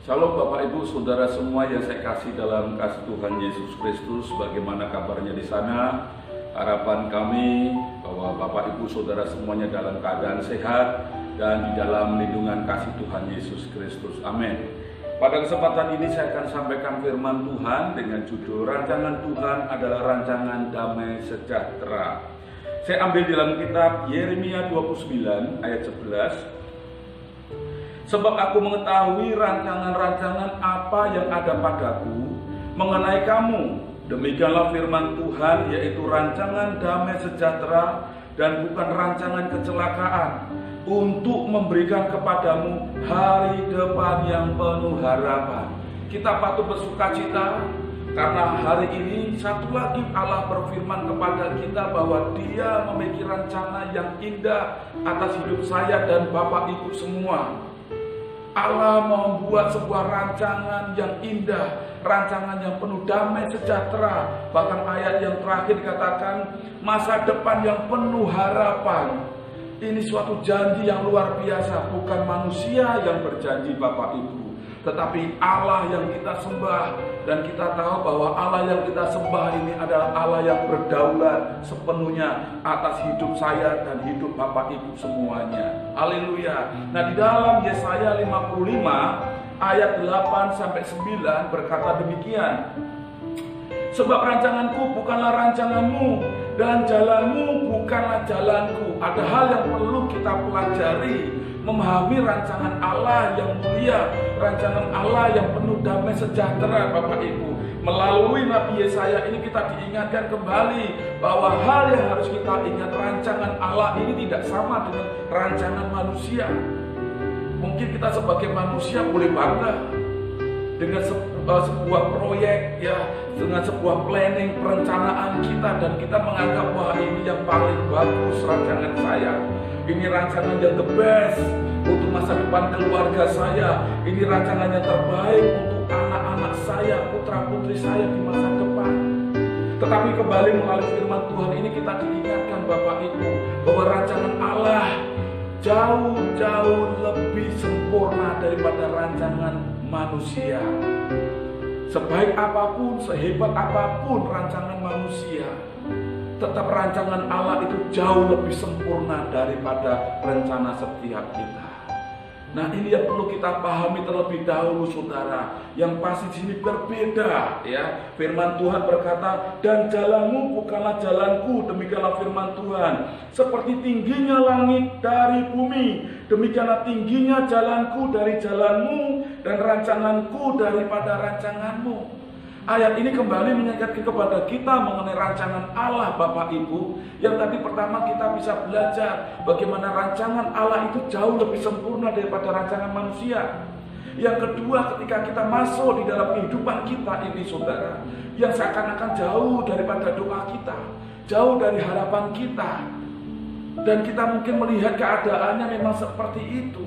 Shalom Bapak Ibu Saudara semua yang saya kasih dalam kasih Tuhan Yesus Kristus. Bagaimana kabarnya di sana? Harapan kami bahwa Bapak Ibu Saudara semuanya dalam keadaan sehat dan di dalam lindungan kasih Tuhan Yesus Kristus. Amin. Pada kesempatan ini saya akan sampaikan firman Tuhan dengan judul Rancangan Tuhan adalah Rancangan Damai Sejahtera. Saya ambil dalam kitab Yeremia 29 ayat 11. Sebab aku mengetahui rancangan-rancangan apa yang ada padaku mengenai kamu. Demikianlah firman Tuhan, yaitu rancangan damai sejahtera dan bukan rancangan kecelakaan, untuk memberikan kepadamu hari depan yang penuh harapan. Kita patut bersukacita karena hari ini satu lagi Allah berfirman kepada kita bahwa Dia memiliki rencana yang indah atas hidup saya dan Bapak Ibu semua. Allah membuat sebuah rancangan yang indah, rancangan yang penuh damai sejahtera. Bahkan ayat yang terakhir dikatakan masa depan yang penuh harapan. Ini suatu janji yang luar biasa, bukan manusia yang berjanji Bapak Ibu, tetapi Allah yang kita sembah. Dan kita tahu bahwa Allah yang kita sembah ini adalah Allah yang berdaulat sepenuhnya atas hidup saya dan hidup Bapak Ibu semuanya. Haleluya. Nah, di dalam Yesaya 55 ayat 8-9 berkata demikian. Sebab rancanganku bukanlah rancanganmu dan jalanmu bukanlah jalanku. Ada hal yang perlu kita pelajari, memahami rancangan Allah yang mulia, rancangan Allah yang penuh damai sejahtera Bapak Ibu. Melalui Nabi Yesaya ini kita diingatkan kembali bahwa hal yang harus kita ingat, rancangan Allah ini tidak sama dengan rancangan manusia. Mungkin kita sebagai manusia boleh bangga dengan sebuah proyek, ya, dengan sebuah planning, perencanaan kita, dan kita menganggap wah ini yang paling bagus rancangan saya. Ini rancangan yang the best untuk masa depan keluarga saya. Ini rancangan yang terbaik untuk anak-anak saya, putra-putri saya di masa depan. Tetapi kembali melalui firman Tuhan ini kita diingatkan Bapak Ibu bahwa rancangan Allah jauh-jauh lebih sempurna daripada rancangan manusia. Sebaik apapun, sehebat apapun rancangan manusia, tetap rancangan Allah itu jauh lebih sempurna daripada rencana setiap kita. Nah, ini yang perlu kita pahami terlebih dahulu, saudara. Yang pasti di sini berbeda, ya. Firman Tuhan berkata, dan jalanmu bukanlah jalanku. Demikianlah firman Tuhan. Seperti tingginya langit dari bumi, demikianlah tingginya jalanku dari jalanmu dan rancanganku daripada rancanganmu. Ayat ini kembali mengingatkan kepada kita mengenai rancangan Allah Bapak Ibu. Yang tadi pertama kita bisa belajar bagaimana rancangan Allah itu jauh lebih sempurna daripada rancangan manusia. Yang kedua, ketika kita masuk di dalam kehidupan kita ini, saudara, yang seakan-akan jauh daripada doa kita, jauh dari harapan kita, dan kita mungkin melihat keadaannya memang seperti itu.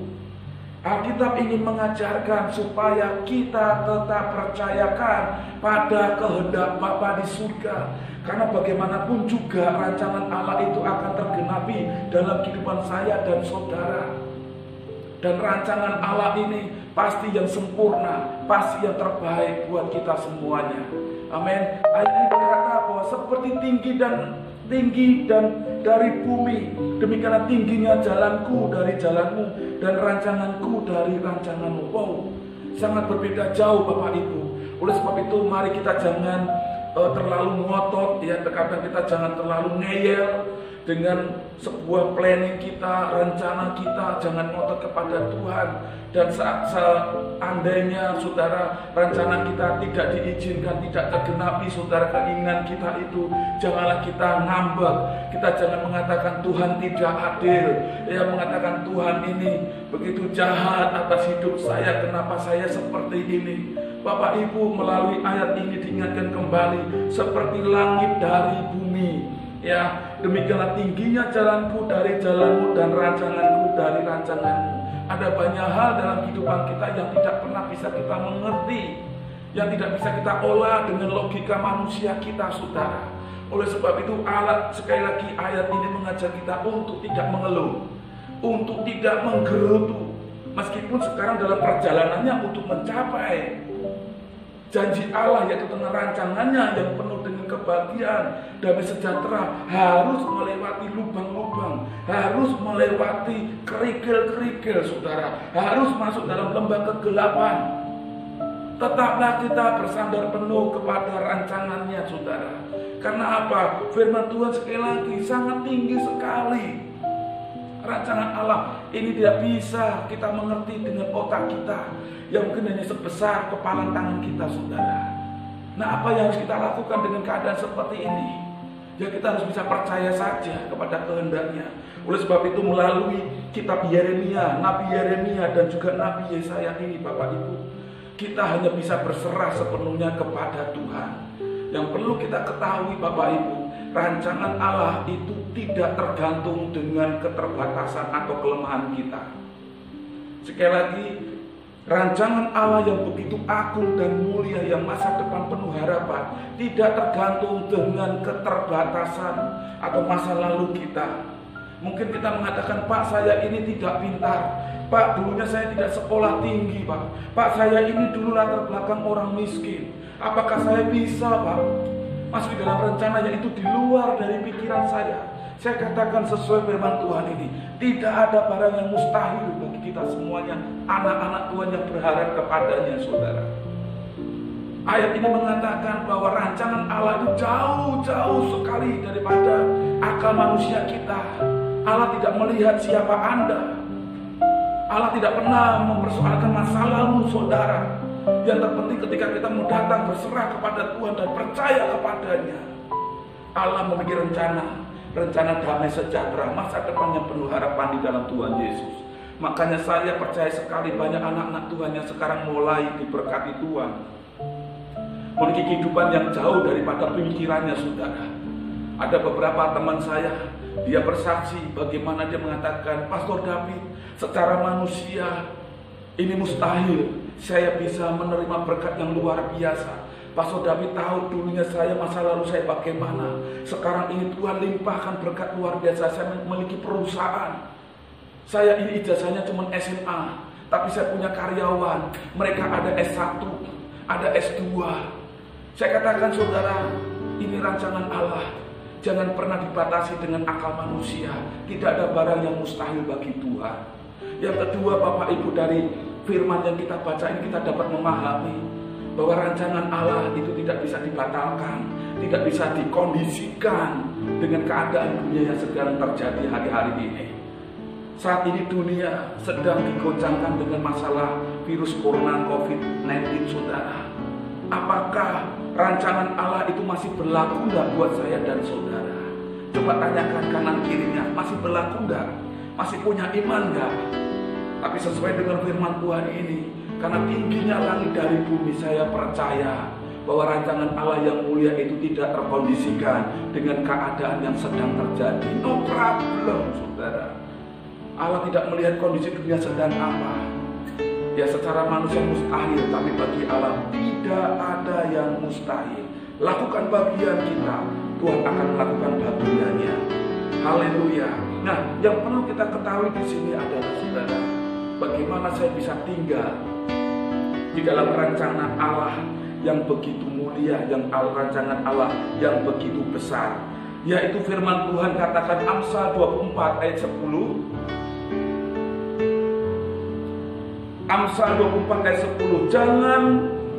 Alkitab ingin mengajarkan supaya kita tetap percayakan pada kehendak Bapa di surga. Karena bagaimanapun juga rancangan Allah itu akan tergenapi dalam kehidupan saya dan saudara. Dan rancangan Allah ini pasti yang sempurna, pasti yang terbaik buat kita semuanya. Amin. Ayat ini berkata bahwa seperti tinggi dan dari bumi, demikianlah tingginya jalanku dari jalanmu dan rancanganku dari rancanganmu. Wow, sangat berbeda jauh Bapak Ibu. Oleh sebab itu mari kita jangan terlalu ngotot, ya, terkadang kita jangan terlalu ngeyel dengan sebuah planning kita, rencana kita, jangan ngotot kepada Tuhan. Dan seandainya saudara rencana kita tidak diizinkan, tidak tergenapi, saudara, keinginan kita itu, janganlah kita ngambek. Kita jangan mengatakan Tuhan tidak adil, ya, mengatakan Tuhan ini begitu jahat atas hidup saya, kenapa saya seperti ini. Bapak Ibu, melalui ayat ini diingatkan kembali seperti langit dari bumi, ya, demikianlah tingginya jalanku dari jalanmu dan rancanganku dari rancanganmu. Ada banyak hal dalam kehidupan kita yang tidak pernah bisa kita mengerti, yang tidak bisa kita olah dengan logika manusia kita, saudara. Oleh sebab itu sekali lagi ayat ini mengajar kita untuk tidak mengeluh, untuk tidak menggerutu, Meskipun sekarang dalam perjalanannya untuk mencapai janji Allah, yaitu tentang rancangannya yang penuh dengan kebahagiaan, damai sejahtera, harus melewati lubang-lubang, harus melewati kerikil-kerikil, saudara, harus masuk dalam lembah kegelapan. Tetaplah kita bersandar penuh kepada rancangannya, saudara. Karena apa? Firman Tuhan sekali lagi sangat tinggi sekali. Rancangan Allah ini tidak bisa kita mengerti dengan otak kita yang mungkin hanya sebesar kepalan tangan kita, saudara. Nah, apa yang harus kita lakukan dengan keadaan seperti ini? Ya, kita harus bisa percaya saja kepada kehendaknya. Oleh sebab itu melalui kitab Yeremia, Nabi Yeremia dan juga Nabi Yesaya ini, Bapak Ibu, kita hanya bisa berserah sepenuhnya kepada Tuhan. Yang perlu kita ketahui, Bapak Ibu, rancangan Allah itu tidak tergantung dengan keterbatasan atau kelemahan kita. Sekali lagi, rancangan Allah yang begitu agung dan mulia, yang masa depan penuh harapan, tidak tergantung dengan keterbatasan atau masa lalu kita. Mungkin kita mengatakan, Pak, saya ini tidak pintar, Pak, dulunya saya tidak sekolah tinggi, Pak, saya ini dulu latar belakang orang miskin. Apakah saya bisa, Pak? Masuk dalam rencana yang itu di luar dari pikiran saya. Saya katakan sesuai firman Tuhan ini, tidak ada barang yang mustahil bagi kita semuanya, anak-anak Tuhan yang berharap kepadanya, saudara. Ayat ini mengatakan bahwa rancangan Allah itu jauh-jauh sekali daripada akal manusia kita. Allah tidak melihat siapa Anda. Allah tidak pernah mempersoalkan masa lalu, saudara. Yang terpenting ketika kita mau datang berserah kepada Tuhan dan percaya kepadanya, Allah memiliki rencana damai sejahtera, masa depan yang penuh harapan di dalam Tuhan Yesus. Makanya saya percaya sekali banyak anak-anak Tuhan yang sekarang mulai diberkati Tuhan, memiliki kehidupan yang jauh daripada pemikirannya, saudara. Ada beberapa teman saya, dia bersaksi bagaimana dia mengatakan, Pastor David, secara manusia ini mustahil saya bisa menerima berkat yang luar biasa. Pastor David tahu dulunya saya, masa lalu saya bagaimana. Sekarang ini Tuhan limpahkan berkat luar biasa. Saya memiliki perusahaan. Saya ini ijazahnya cuma SMA, tapi saya punya karyawan. Mereka ada S1, ada S2. Saya katakan, saudara, ini rancangan Allah. Jangan pernah dibatasi dengan akal manusia. Tidak ada barang yang mustahil bagi Tuhan. Yang kedua, Bapak Ibu, dari firman yang kita baca ini kita dapat memahami bahwa rancangan Allah itu tidak bisa dibatalkan, tidak bisa dikondisikan dengan keadaan dunia yang sedang terjadi hari-hari ini. Saat ini dunia sedang digoncangkan dengan masalah virus corona COVID-19, saudara. Apakah rancangan Allah itu masih berlaku enggak buat saya dan saudara? Coba tanyakan kanan kirinya, masih berlaku enggak? Masih punya iman enggak? Tapi sesuai dengan firman Tuhan ini, karena tingginya langit dari bumi, saya percaya bahwa rancangan Allah yang mulia itu tidak terkondisikan dengan keadaan yang sedang terjadi. No problem, saudara. Allah tidak melihat kondisi dunia sedang apa. Ya, secara manusia mustahil, tapi bagi Allah tidak ada yang mustahil. Lakukan bagian kita, Tuhan akan melakukan bagiannya. Haleluya. Nah, yang perlu kita ketahui di sini adalah, saudara, bagaimana saya bisa tinggal di dalam rancangan Allah yang begitu mulia, yang rancangan Allah yang begitu besar. Yaitu firman Tuhan katakan Amsal 24 ayat 10. Amsal 24 ayat 10. Jangan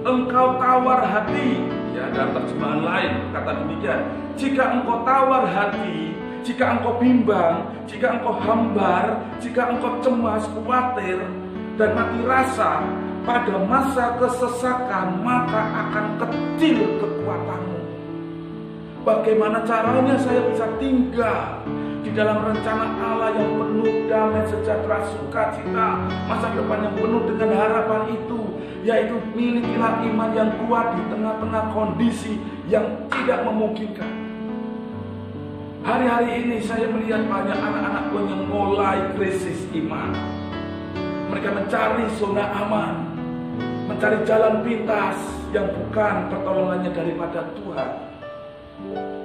engkau tawar hati. Ya, dalam terjemahan lain kata demikian. Jika engkau tawar hati, jika engkau bimbang, jika engkau hambar, jika engkau cemas, khawatir, dan mati rasa pada masa kesesakan, maka akan kecil kekuatanmu. Bagaimana caranya saya bisa tinggal di dalam rencana Allah yang penuh damai sejahtera, sukacita, masa depan yang penuh dengan harapan itu, yaitu milikilah iman yang kuat di tengah-tengah kondisi yang tidak memungkinkan. Hari-hari ini saya melihat banyak anak-anak Tuhan yang mulai krisis iman. Mereka mencari zona aman, mencari jalan pintas yang bukan pertolongannya daripada Tuhan.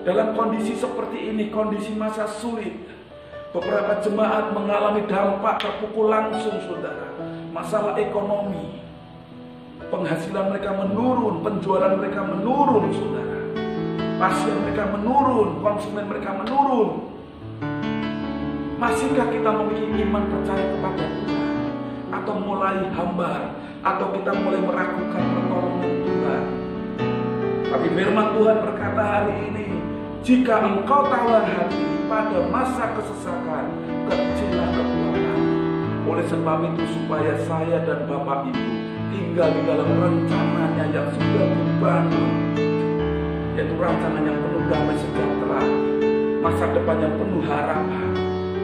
Dalam kondisi seperti ini, kondisi masa sulit, Beberapa jemaat mengalami dampak terpukul langsung, saudara. Masalah ekonomi, penghasilan mereka menurun, penjualan mereka menurun, saudara. Pasien mereka menurun, konsumen mereka menurun. Masihkah kita memiliki iman percaya kepada Tuhan? Atau mulai hambar? Atau kita mulai meragukan pertolongan Tuhan? Tapi firman Tuhan berkata hari ini, jika engkau tawar hati pada masa kesesakan, kecillah kekuatan. Oleh sebab itu supaya saya dan Bapak Ibu tinggal di dalam rencananya yang sudah dibangun, yaitu rencana yang penuh damai sejahtera, masa depan yang penuh harapan,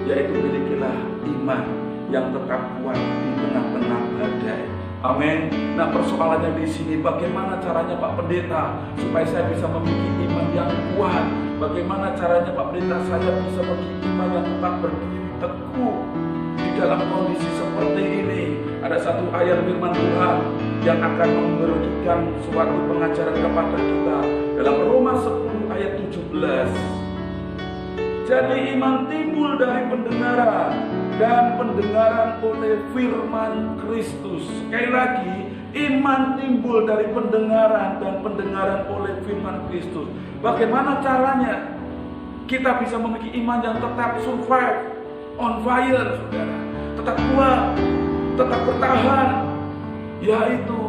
yaitu milikilah iman yang tetap kuat di tengah-tengah badai. Amin. Nah, persoalannya di sini, bagaimana caranya Pak Pendeta supaya saya bisa memiliki iman yang kuat? Bagaimana caranya Pak Pendeta saya bisa memiliki iman yang tetap berdiri teguh di dalam kondisi seperti ini? Ada satu ayat firman Tuhan yang akan memberikan suatu pengajaran kepada kita dalam Roma 10 ayat 17. Jadi iman timbul dari pendengaran, dan pendengaran oleh firman Kristus. Sekali lagi, iman timbul dari pendengaran, dan pendengaran oleh firman Kristus. Bagaimana caranya kita bisa memiliki iman yang tetap survive, on fire, saudara, tetap kuat, tetap bertahan? Yaitu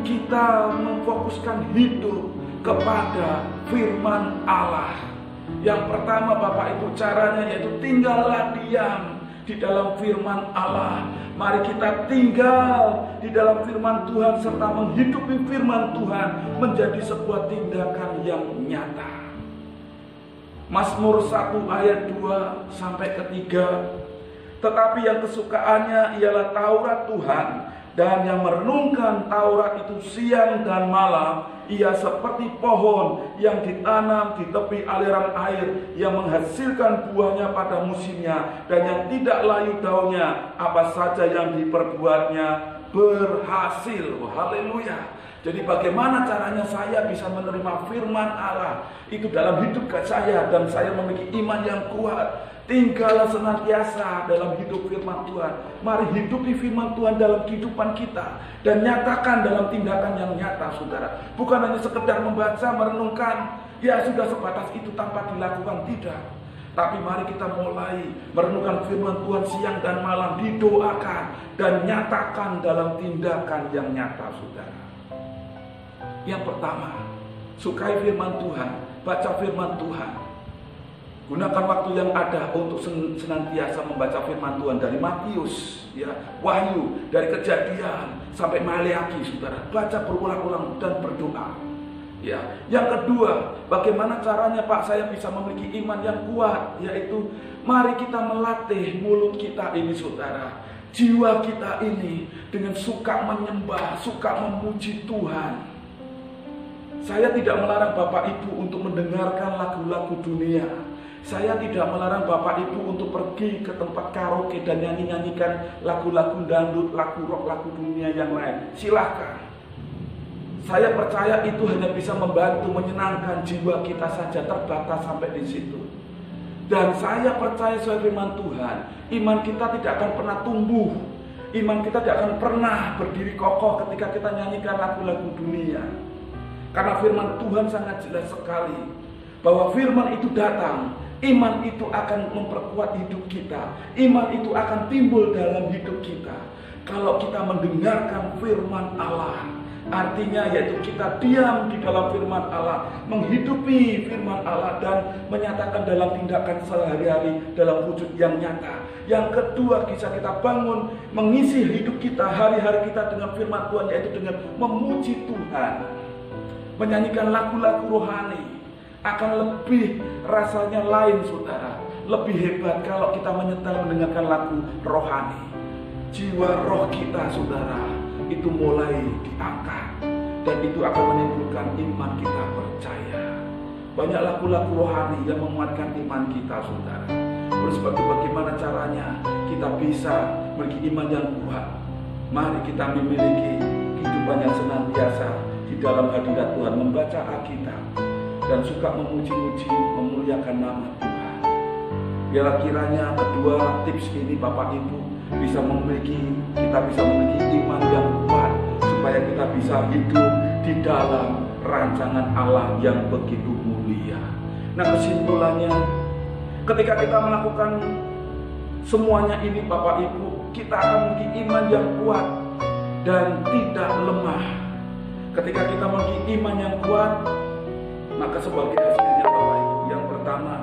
kita memfokuskan hidup kepada firman Allah. Yang pertama Bapak Ibu, caranya yaitu tinggallah diam di dalam firman Allah. Mari kita tinggal di dalam firman Tuhan serta menghidupi firman Tuhan menjadi sebuah tindakan yang nyata. Mazmur 1 ayat 2 sampai 3. Tetapi yang kesukaannya ialah Taurat Tuhan, dan yang merenungkan Taurat itu siang dan malam. Ia seperti pohon yang ditanam di tepi aliran air, yang menghasilkan buahnya pada musimnya, dan yang tidak layu daunnya. Apa saja yang diperbuatnya berhasil. Haleluya. Jadi bagaimana caranya saya bisa menerima firman Allah itu dalam hidup saya, dan saya memiliki iman yang kuat? Tinggallah senantiasa dalam hidup firman Tuhan. Mari hidupi firman Tuhan dalam kehidupan kita, dan nyatakan dalam tindakan yang nyata, saudara. Bukan hanya sekedar membaca, merenungkan, ya sudah sebatas itu tanpa dilakukan, tidak. Tapi mari kita mulai merenungkan firman Tuhan siang dan malam, didoakan, dan nyatakan dalam tindakan yang nyata, saudara. Yang pertama, sukai firman Tuhan, baca firman Tuhan. Gunakan waktu yang ada untuk senantiasa membaca firman Tuhan dari Matius, ya, Wahyu, dari Kejadian sampai Maleaki, saudara. Baca berulang-ulang dan berdoa. Ya, yang kedua, bagaimana caranya Pak saya bisa memiliki iman yang kuat? Yaitu mari kita melatih mulut kita ini, saudara, jiwa kita ini dengan suka menyembah, suka memuji Tuhan. Saya tidak melarang Bapak Ibu untuk mendengarkan lagu-lagu dunia. Saya tidak melarang Bapak Ibu untuk pergi ke tempat karaoke dan nyanyi-nyanyikan lagu-lagu dangdut, lagu rock, lagu dunia yang lain. Silahkan. Saya percaya itu hanya bisa membantu menyenangkan jiwa kita saja, terbatas sampai di situ. Dan saya percaya sesuai firman Tuhan, iman kita tidak akan pernah tumbuh. Iman kita tidak akan pernah berdiri kokoh ketika kita nyanyikan lagu-lagu dunia. Karena firman Tuhan sangat jelas sekali bahwa firman itu datang, iman itu akan memperkuat hidup kita, iman itu akan timbul dalam hidup kita kalau kita mendengarkan firman Allah. Artinya yaitu kita diam di dalam firman Allah, menghidupi firman Allah, dan menyatakan dalam tindakan sehari-hari dalam wujud yang nyata. Yang kedua, bisa kita bangun mengisi hidup kita, hari-hari kita dengan firman Tuhan, yaitu dengan memuji Tuhan, menyanyikan lagu-lagu rohani. Akan lebih rasanya lain, saudara, lebih hebat kalau kita menyetel mendengarkan lagu rohani. Jiwa roh kita, saudara, itu mulai diangkat, dan itu akan menimbulkan iman kita percaya. Banyak lagu-lagu rohani yang menguatkan iman kita, saudara. Oleh sebab itu, bagaimana caranya kita bisa memiliki iman yang kuat? Mari kita memiliki kehidupan yang senantiasa di dalam hadirat Tuhan, membaca Alkitab, dan suka memuji-muji, memuliakan nama Tuhan. Biarlah kiranya kedua tips ini Bapak Ibu kita bisa memiliki iman yang kuat, supaya kita bisa hidup di dalam rancangan Allah yang begitu mulia. Nah, kesimpulannya, ketika kita melakukan semuanya ini Bapak Ibu, kita akan memiliki iman yang kuat dan tidak lemah. Ketika kita memiliki iman yang kuat, maka sebagai hasilnya Bapak Ibu, yang pertama,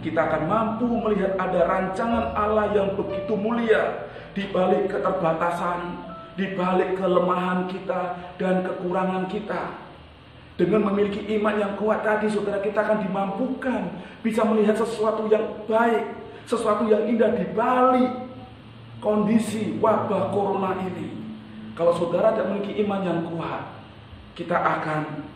kita akan mampu melihat ada rancangan Allah yang begitu mulia di balik keterbatasan, di balik kelemahan kita dan kekurangan kita. Dengan memiliki iman yang kuat tadi, saudara, kita akan dimampukan bisa melihat sesuatu yang baik, sesuatu yang indah di balik kondisi wabah corona ini. Kalau saudara tidak memiliki iman yang kuat, kita akan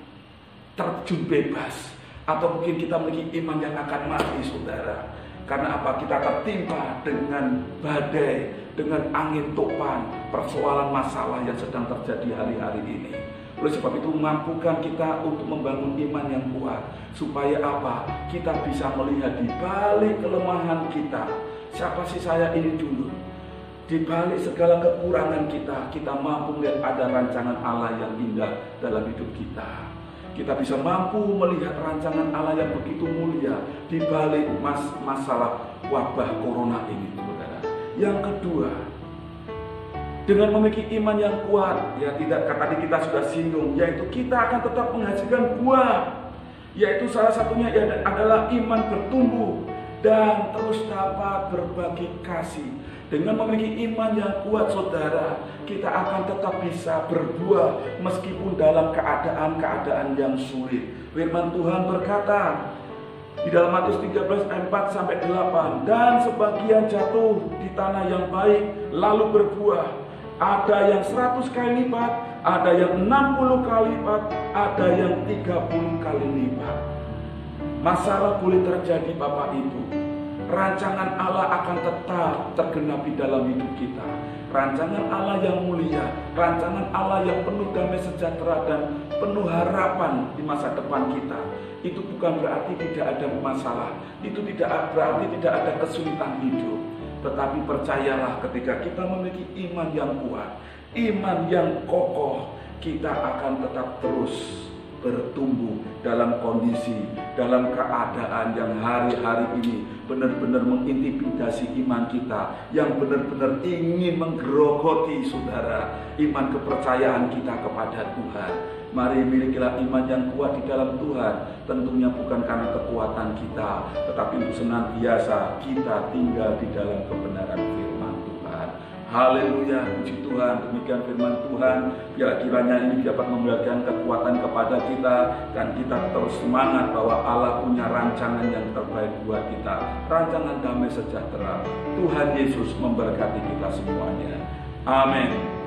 terjun bebas, atau mungkin kita memiliki iman yang akan mati, saudara. Karena apa? Kita tertimpa dengan badai, dengan angin topan, persoalan masalah yang sedang terjadi hari-hari ini. Oleh sebab itu, mampukan kita untuk membangun iman yang kuat, supaya apa? Kita bisa melihat di balik kelemahan kita, siapa sih saya ini dulu? Di balik segala kekurangan kita mampu melihat ada rancangan Allah yang indah dalam hidup kita. Kita bisa mampu melihat rancangan Allah yang begitu mulia di balik masalah wabah corona ini, saudara. Yang kedua, dengan memiliki iman yang kuat, ya tidak, tadi kita sudah singgung, yaitu kita akan tetap menghasilkan buah. Yaitu salah satunya adalah iman bertumbuh dan terus dapat berbagi kasih. Dengan memiliki iman yang kuat, saudara, kita akan tetap bisa berbuah meskipun dalam keadaan-keadaan yang sulit. Firman Tuhan berkata di dalam Matius 13 ayat 4-8, dan sebagian jatuh di tanah yang baik lalu berbuah. Ada yang 100 kali lipat, ada yang 60 kali lipat, ada yang 30 kali lipat. Masalah boleh terjadi Bapak Ibu, rancangan Allah akan tetap tergenapi dalam hidup kita. Rancangan Allah yang mulia, rancangan Allah yang penuh damai sejahtera dan penuh harapan di masa depan kita. Itu bukan berarti tidak ada masalah, itu tidak berarti tidak ada kesulitan hidup. Tetapi percayalah, ketika kita memiliki iman yang kuat, iman yang kokoh, kita akan tetap terus bertumbuh dalam kondisi, dalam keadaan yang hari-hari ini benar-benar mengintimidasi iman kita, yang benar-benar ingin menggerogoti, saudara, iman kepercayaan kita kepada Tuhan. Mari milikilah iman yang kuat di dalam Tuhan. Tentunya bukan karena kekuatan kita, tetapi untuk senantiasa kita tinggal di dalam kebenaran firman Tuhan. Haleluya, puji Tuhan. Demikian firman Tuhan. Biar kiranya ini dapat memberikan kekuatan kepada kita, dan kita terus semangat bahwa Allah punya rancangan yang terbaik buat kita, rancangan damai sejahtera. Tuhan Yesus memberkati kita semuanya. Amin.